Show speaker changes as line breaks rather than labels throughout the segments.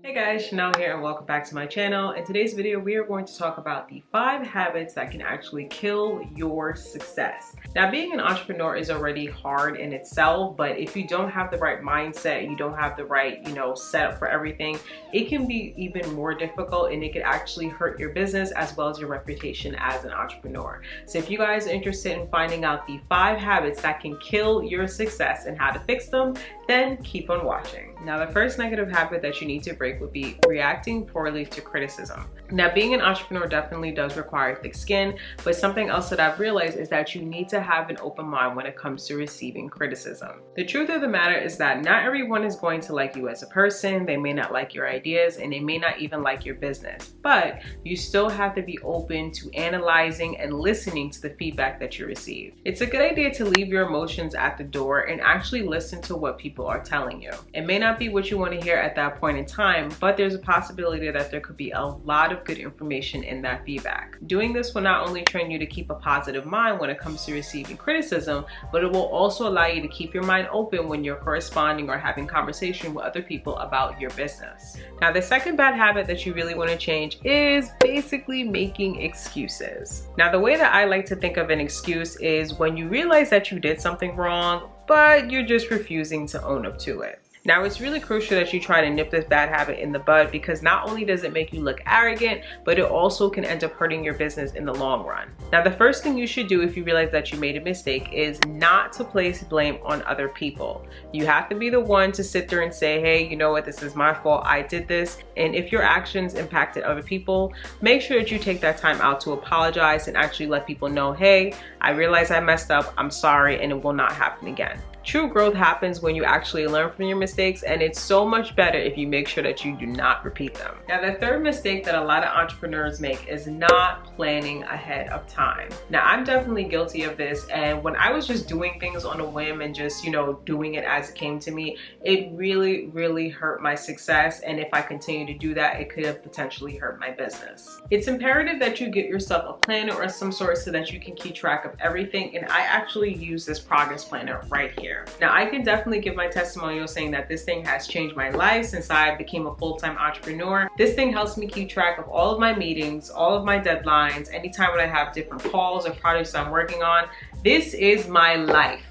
Hey guys, Chanel here and welcome back to my channel. In today's video, we are going to talk about the 5 habits that can actually kill your success. Now, being an entrepreneur is already hard in itself, but if you don't have the right mindset, you don't have the right, setup for everything, it can be even more difficult and it can actually hurt your business as well as your reputation as an entrepreneur. So if you guys are interested in finding out the 5 habits that can kill your success and how to fix them, then keep on watching. Now, the first negative habit that you need to break would be reacting poorly to criticism. Now, being an entrepreneur definitely does require thick skin, but something else that I've realized is that you need to have an open mind when it comes to receiving criticism. The truth of the matter is that not everyone is going to like you as a person. They may not like your ideas and they may not even like your business, but you still have to be open to analyzing and listening to the feedback that you receive. It's a good idea to leave your emotions at the door and actually listen to what people are telling you. It may not be what you want to hear at that point in time, but there's a possibility that there could be a lot of good information in that feedback. Doing this will not only train you to keep a positive mind when it comes to receiving criticism, but it will also allow you to keep your mind open when you're corresponding or having conversation with other people about your business. Now, the second bad habit that you really want to change is basically making excuses. Now, the way that I like to think of an excuse is when you realize that you did something wrong, but you're just refusing to own up to it. Now, it's really crucial that you try to nip this bad habit in the bud, because not only does it make you look arrogant, but it also can end up hurting your business in the long run. Now, the first thing you should do if you realize that you made a mistake is not to place blame on other people. You have to be the one to sit there and say, hey, you know what, this is my fault, I did this. And if your actions impacted other people, make sure that you take that time out to apologize and actually let people know, hey, I realize I messed up, I'm sorry, and it will not happen again. True growth happens when you actually learn from your mistakes, and it's so much better if you make sure that you do not repeat them. Now, the third mistake that a lot of entrepreneurs make is not planning ahead of time. Now, I'm definitely guilty of this, and when I was just doing things on a whim and just, doing it as it came to me, it really hurt my success, and if I continue to do that, it could have potentially hurt my business. It's imperative that you get yourself a planner or some sort so that you can keep track of everything, and I actually use this progress planner right here. Now, I can definitely give my testimonial saying that this thing has changed my life since I became a full-time entrepreneur. This thing helps me keep track of all of my meetings, all of my deadlines, anytime when I have different calls or projects I'm working on. This is my life.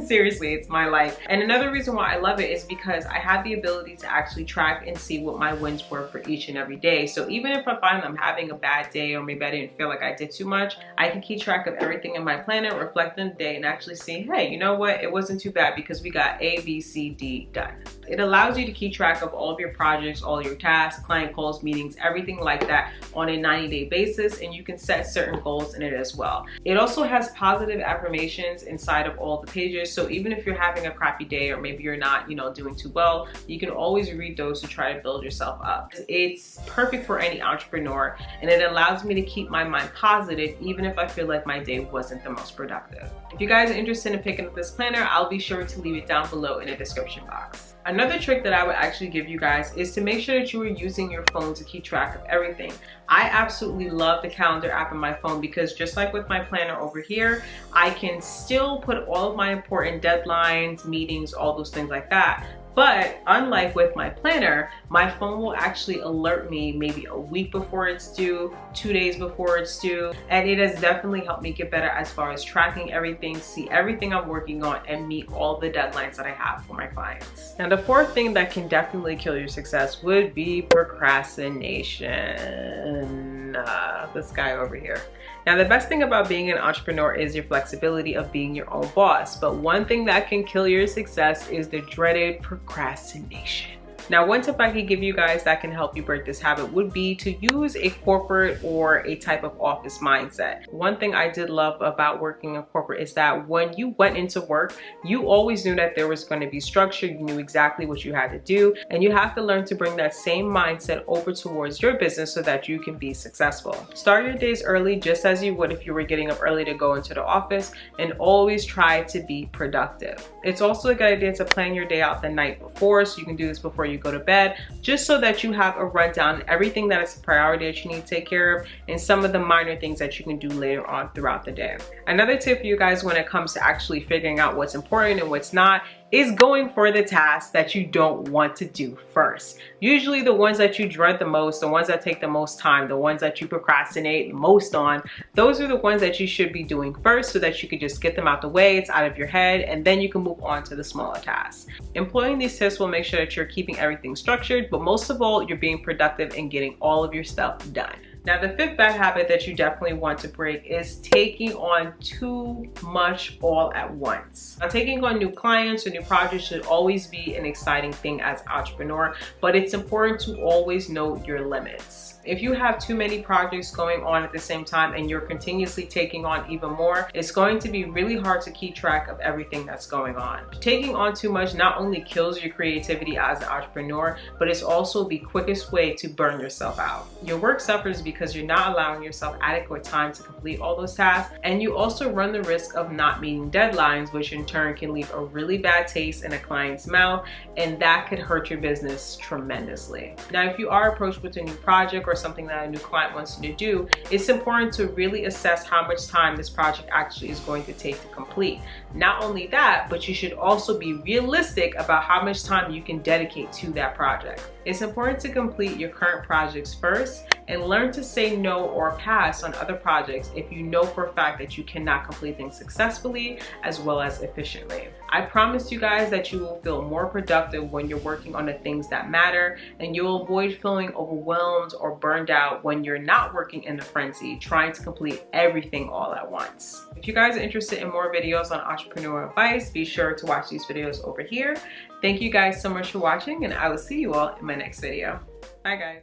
Seriously, it's my life. And another reason why I love it is because I have the ability to actually track and see what my wins were for each and every day. So even if I find I'm having a bad day or maybe I didn't feel like I did too much, I can keep track of everything in my planner, reflect on the day, and actually see, hey, you know what? It wasn't too bad because we got A, B, C, D done. It allows you to keep track of all of your projects, all your tasks, client calls, meetings, everything like that on a 90-day basis, and you can set certain goals in it as well. It also has positive affirmations inside of all the pages, so even if you're having a crappy day or maybe you're not, doing too well, you can always read those to try to build yourself up. It's perfect for any entrepreneur, and it allows me to keep my mind positive even if I feel like my day wasn't the most productive. If you guys are interested in picking up this planner, I'll be sure to leave it down below in the description box. Another trick that I would actually give you guys is to make sure that you are using your phone to keep track of everything. I absolutely love the calendar app on my phone because just like with my planner over here, I can still put all of my important deadlines, meetings, all those things like that. But unlike with my planner, my phone will actually alert me maybe a week before it's due, 2 days before it's due, and it has definitely helped me get better as far as tracking everything, see everything I'm working on, and meet all the deadlines that I have for my clients. Now, the fourth thing that can definitely kill your success would be procrastination. This guy over here. Now, the best thing about being an entrepreneur is your flexibility of being your own boss, but one thing that can kill your success is the dreaded procrastination. Now, one tip I could give you guys that can help you break this habit would be to use a corporate or a type of office mindset. One thing I did love about working in corporate is that when you went into work, you always knew that there was going to be structure. You knew exactly what you had to do, and you have to learn to bring that same mindset over towards your business so that you can be successful. Start your days early just as you would if you were getting up early to go into the office, and always try to be productive. It's also a good idea to plan your day out the night before, so you can do this before you go to bed, just so that you have a rundown, everything that is a priority that you need to take care of, and some of the minor things that you can do later on throughout the day. Another tip for you guys when it comes to actually figuring out what's important and what's not is going for the tasks that you don't want to do first. Usually the ones that you dread the most, the ones that take the most time, the ones that you procrastinate most on, those are the ones that you should be doing first so that you can just get them out the way, it's out of your head, and then you can move on to the smaller tasks. Employing these tips will make sure that you're keeping everything structured, but most of all, you're being productive and getting all of your stuff done. Now, the fifth bad habit that you definitely want to break is taking on too much all at once. Now, taking on new clients or new projects should always be an exciting thing as an entrepreneur, but it's important to always know your limits. If you have too many projects going on at the same time and you're continuously taking on even more, it's going to be really hard to keep track of everything that's going on. Taking on too much not only kills your creativity as an entrepreneur, but it's also the quickest way to burn yourself out. Your work suffers because you're not allowing yourself adequate time to complete all those tasks, and you also run the risk of not meeting deadlines, which in turn can leave a really bad taste in a client's mouth, and that could hurt your business tremendously. Now, if you are approached with a new project or something that a new client wants you to do, it's important to really assess how much time this project actually is going to take to complete. Not only that, but you should also be realistic about how much time you can dedicate to that project. It's important to complete your current projects first and learn to say no or pass on other projects if you know for a fact that you cannot complete things successfully as well as efficiently. I promise you guys that you will feel more productive when you're working on the things that matter, and you'll avoid feeling overwhelmed or burned out when you're not working in a frenzy, trying to complete everything all at once. If you guys are interested in more videos on entrepreneur advice, be sure to watch these videos over here. Thank you guys so much for watching, and I will see you all in my next video. Bye guys.